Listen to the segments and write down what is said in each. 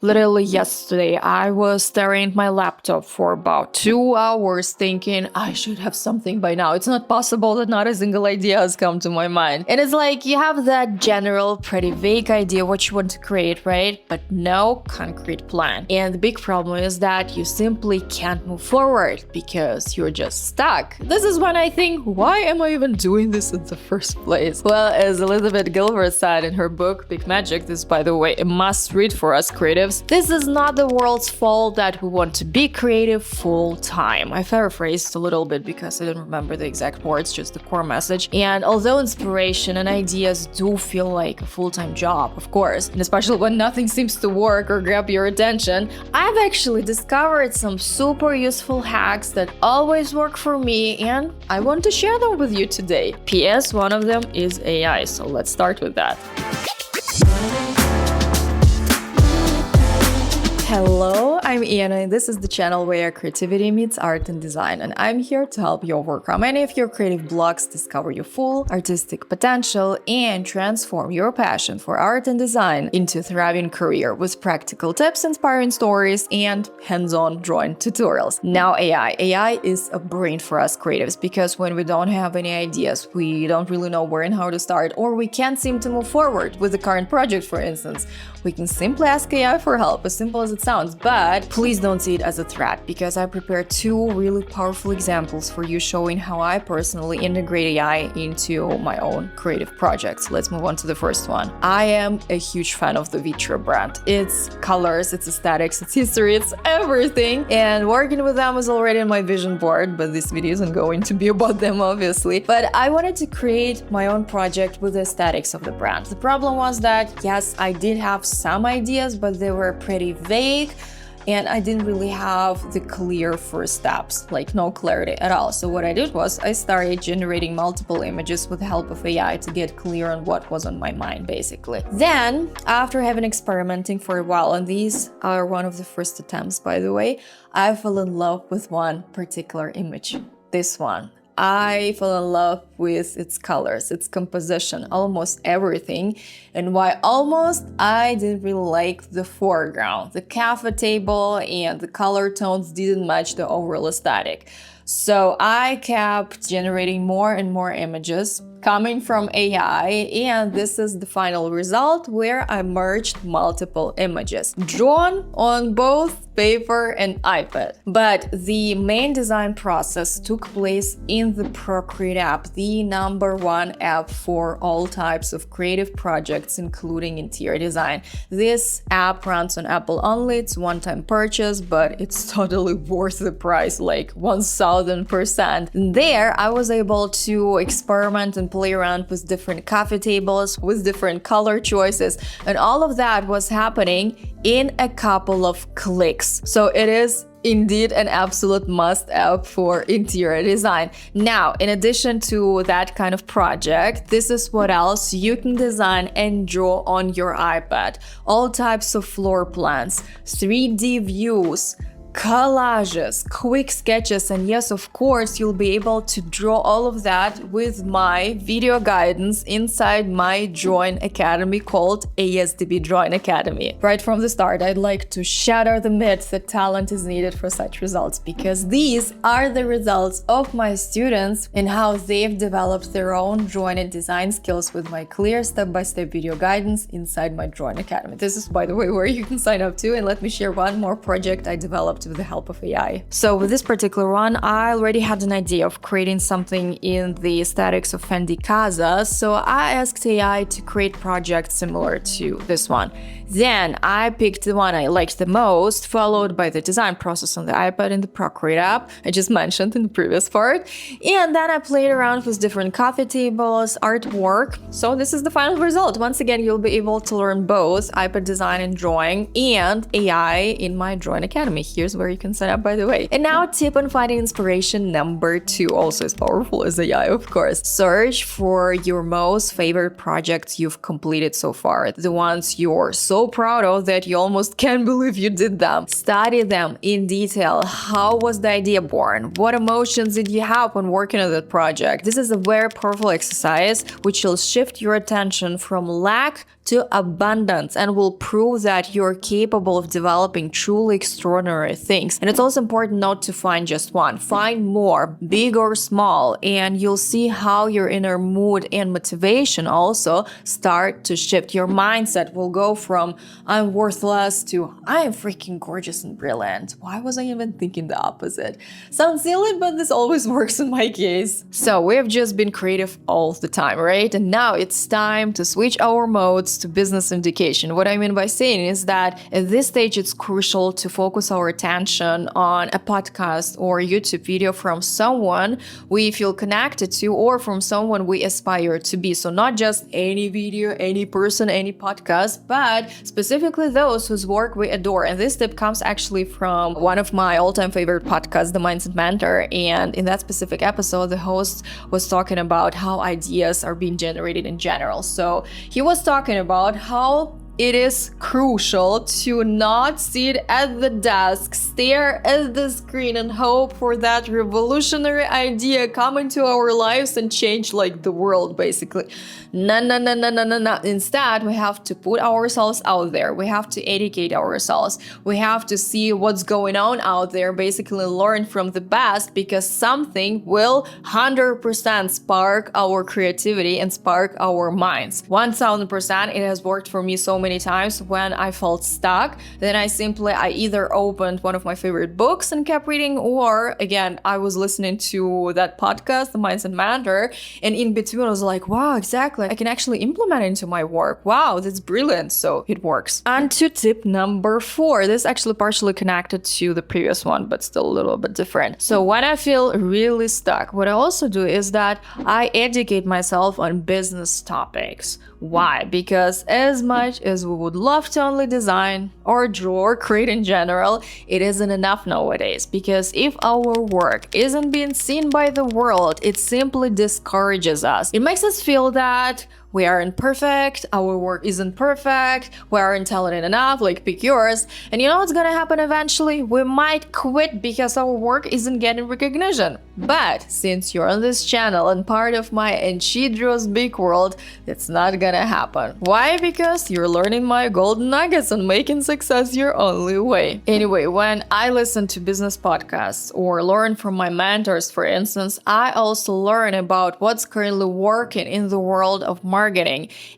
Literally yesterday, I was staring at my laptop for about 2 hours thinking I should have something by now. It's not possible that not a single idea has come to my mind. And it's like you have that general, pretty vague idea what you want to create, right? But no concrete plan. And the big problem is that you simply can't move forward because you're just stuck. This is when I think, why am I even doing this in the first place? Well, as Elizabeth Gilbert said in her book, Big Magic, this, by the way, a must read for us creatives, this is not the world's fault that we want to be creative full time. I paraphrased a little bit because I don't remember the exact words, just the core message. And although inspiration and ideas do feel like a full-time job, of course, and especially when nothing seems to work or grab your attention, I've actually discovered some super useful hacks that always work for me, and I want to share them with you today. P.S. One of them is AI, so let's start with that. Hello, I'm Iana, and this is the channel where creativity meets art and design, and I'm here to help you overcome any of your creative blocks, discover your full artistic potential, and transform your passion for art and design into a thriving career with practical tips, inspiring stories, and hands-on drawing tutorials. Now AI is a brain for us creatives because when we don't have any ideas, we don't really know where and how to start, or we can't seem to move forward with the current project, for instance. We can simply ask AI for help, as simple as it sounds, but please don't see it as a threat because I prepared 2 really powerful examples for you showing how I personally integrate AI into my own creative projects. Let's move on to the first one. I am a huge fan of the Vitra brand. It's colors, it's aesthetics, it's history, it's everything, and working with them is already on my vision board, but this video isn't going to be about them, obviously. But I wanted to create my own project with the aesthetics of the brand. The problem was that, yes, I did have some ideas, but they were pretty vague, and I didn't really have the clear first steps, like no clarity at all. So what I did was I started generating multiple images with the help of AI to get clear on what was on my mind, basically. Then, after having experimenting for a while, and these are one of the first attempts, by the way, I fell in love with one particular image, this one. I fell in love with its colors, its composition, almost everything. And why almost? I didn't really like the foreground. The cafe table and the color tones didn't match the overall aesthetic. So I kept generating more and more images coming from AI, and this is the final result where I merged multiple images, drawn on both paper and iPad. But the main design process took place in the Procreate app, the #1 app for all types of creative projects, including interior design. This app runs on Apple only, it's one-time purchase, but it's totally worth the price, like 1000%. There, I was able to experiment and play around with different coffee tables, with different color choices, and all of that was happening in a couple of clicks. So it is indeed an absolute must-have for interior design. Now, in addition to that kind of project, this is what else you can design and draw on your iPad. All types of floor plans, 3D views, collages, quick sketches, and yes, of course, you'll be able to draw all of that with my video guidance inside my drawing academy called ASDB Drawing Academy. Right from the start, I'd like to shatter the myth that talent is needed for such results, because these are the results of my students and how they've developed their own drawing and design skills with my clear step-by-step video guidance inside my drawing academy. This is, by the way, where you can sign up to, and let me share one more project I developed with the help of AI. So with this particular one, I already had an idea of creating something in the aesthetics of Fendi Casa, so I asked AI to create projects similar to this one. Then I picked the one I liked the most, followed by the design process on the iPad in the Procreate app I just mentioned in the previous part. And then I played around with different coffee tables, artwork. So this is the final result. Once again, you'll be able to learn both iPad design and drawing and AI in my Drawing Academy. Here's where you can sign up, by the way. And now tip on finding inspiration #2, also as powerful as AI, of course. Search for your most favorite projects you've completed so far, the ones you're so proud of that you almost can't believe you did them. Study them in detail. How was the idea born? What emotions did you have when working on that project? This is a very powerful exercise which will shift your attention from lack to abundance and will prove that you're capable of developing truly extraordinary things. And it's also important not to find just one. Find more, big or small, and you'll see how your inner mood and motivation also start to shift. Your mindset will go from I'm worthless to I am freaking gorgeous and brilliant. Why was I even thinking the opposite? Sounds silly, but this always works in my case. So we have just been creative all the time, right? And now it's time to switch our modes to business education. What I mean by saying is that at this stage, it's crucial to focus our attention on a podcast or YouTube video from someone we feel connected to or from someone we aspire to be. So not just any video, any person, any podcast, but specifically those whose work we adore. And this tip comes actually from one of my all-time favorite podcasts, The Mindset Mentor. And in that specific episode, the host was talking about how ideas are being generated in general. So he was talking about how it is crucial to not sit at the desk, stare at the screen and hope for that revolutionary idea come into our lives and change like the world, basically. No. Instead, we have to put ourselves out there. We have to educate ourselves. We have to see what's going on out there, basically learn from the best, because something will 100% spark our creativity and spark our minds. 1000%. It has worked for me so many times when I felt stuck. Then I either opened one of my favorite books and kept reading, or again, I was listening to that podcast, The Mindset Mentor, and in between I was like, wow, exactly. I can actually implement it into my work. Wow, that's brilliant. So it works. And to tip number 4. This is actually partially connected to the previous one, but still a little bit different. So when I feel really stuck, what I also do is that I educate myself on business topics. Why? Because as much as we would love to only design or draw or create in general, it isn't enough nowadays. Because if our work isn't being seen by the world, it simply discourages us. It makes us feel that we aren't perfect, our work isn't perfect, we aren't talented enough, like pick yours. And you know what's gonna happen eventually? We might quit because our work isn't getting recognition. But since you're on this channel and part of my and she draws big world, that's not gonna happen. Why? Because you're learning my golden nuggets on making success your only way. Anyway, when I listen to business podcasts or learn from my mentors, for instance, I also learn about what's currently working in the world of marketing.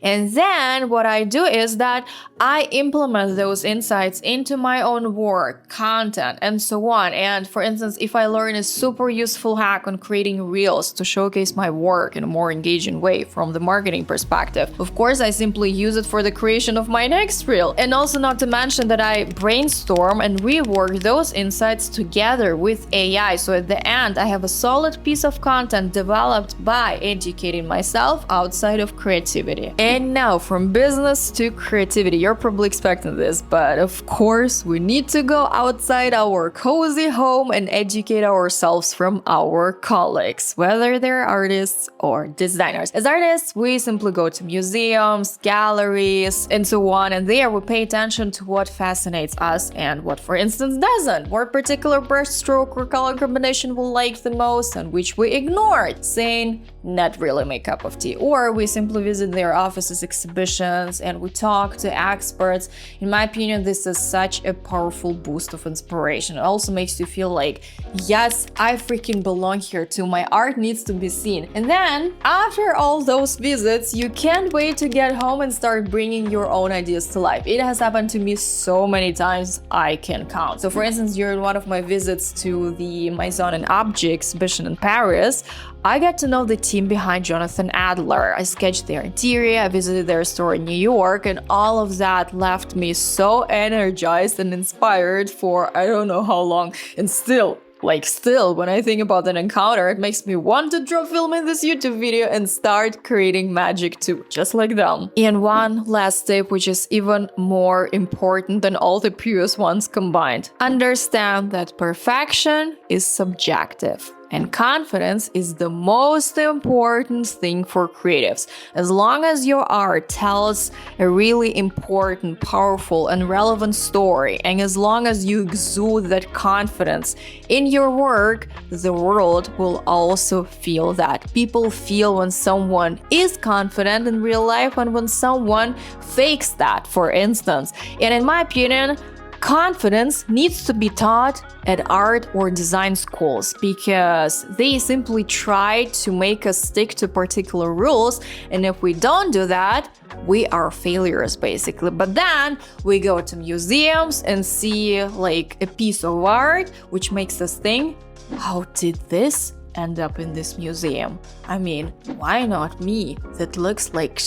And then what I do is that I implement those insights into my own work, content, and so on. And for instance, if I learn a super useful hack on creating reels to showcase my work in a more engaging way from the marketing perspective, of course, I simply use it for the creation of my next reel. And also not to mention that I brainstorm and rework those insights together with AI. So at the end, I have a solid piece of content developed by educating myself outside of creativity. And now from business to creativity. You're probably expecting this, but of course we need to go outside our cozy home and educate ourselves from our colleagues, whether they're artists or designers. As artists, we simply go to museums, galleries, and so on, and there we pay attention to what fascinates us and what, for instance, doesn't. What particular brushstroke or color combination we like the most and which we ignored, saying, not really my cup of tea. Or we simply visit their offices, exhibitions, and we talk to experts. In my opinion, this is such a powerful boost of inspiration. It also makes you feel like, yes, I freaking belong here too. My art needs to be seen. And then after all those visits, you can't wait to get home and start bringing your own ideas to life. It has happened to me so many times I can count. So for instance, during one of my visits to the Maison and Objet exhibition in Paris, I got to know the team behind Jonathan Adler. I sketched their interior, I visited their store in New York, and all of that left me so energized and inspired for I don't know how long. And still, when I think about that encounter, it makes me want to drop film in this YouTube video and start creating magic too, just like them. And one last tip, which is even more important than all the previous ones combined. Understand that perfection is subjective. And confidence is the most important thing for creatives. As long as your art tells a really important, powerful, and relevant story, and as long as you exude that confidence in your work, the world will also feel that. People feel when someone is confident in real life and when someone fakes that, for instance. And in my opinion, confidence needs to be taught at art or design schools because they simply try to make us stick to particular rules, and if we don't do that, we are failures basically. But then we go to museums and see like a piece of art which makes us think, how did this end up in this museum? I mean, why not me? That looks like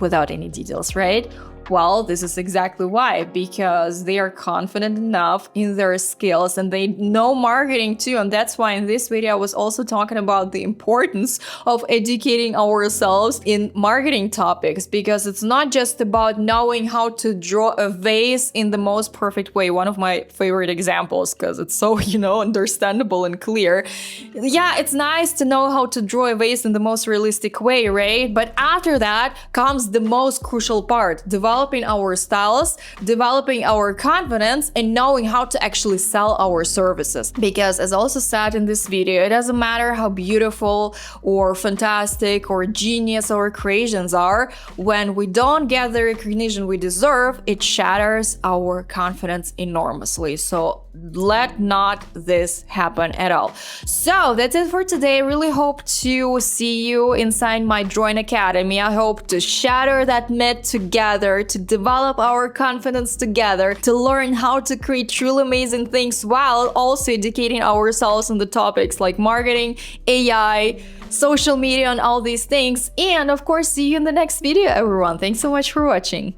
without any details, right? Well, this is exactly why, because they are confident enough in their skills and they know marketing too. And that's why in this video I was also talking about the importance of educating ourselves in marketing topics, because it's not just about knowing how to draw a vase in the most perfect way. One of my favorite examples, because it's so, understandable and clear. Yeah, it's nice to know how to draw a vase in the most realistic way, right? But after that comes the most crucial part, developing our styles, developing our confidence, and knowing how to actually sell our services. Because as also said in this video, it doesn't matter how beautiful or fantastic or genius our creations are, when we don't get the recognition we deserve, it shatters our confidence enormously. So let not this happen at all. So that's it for today. I really hope to see you inside my Drawing Academy. I hope to shatter that myth together, to develop our confidence together, to learn how to create truly amazing things while also educating ourselves on the topics like marketing, AI, social media, and all these things. And of course, see you in the next video, everyone. Thanks so much for watching.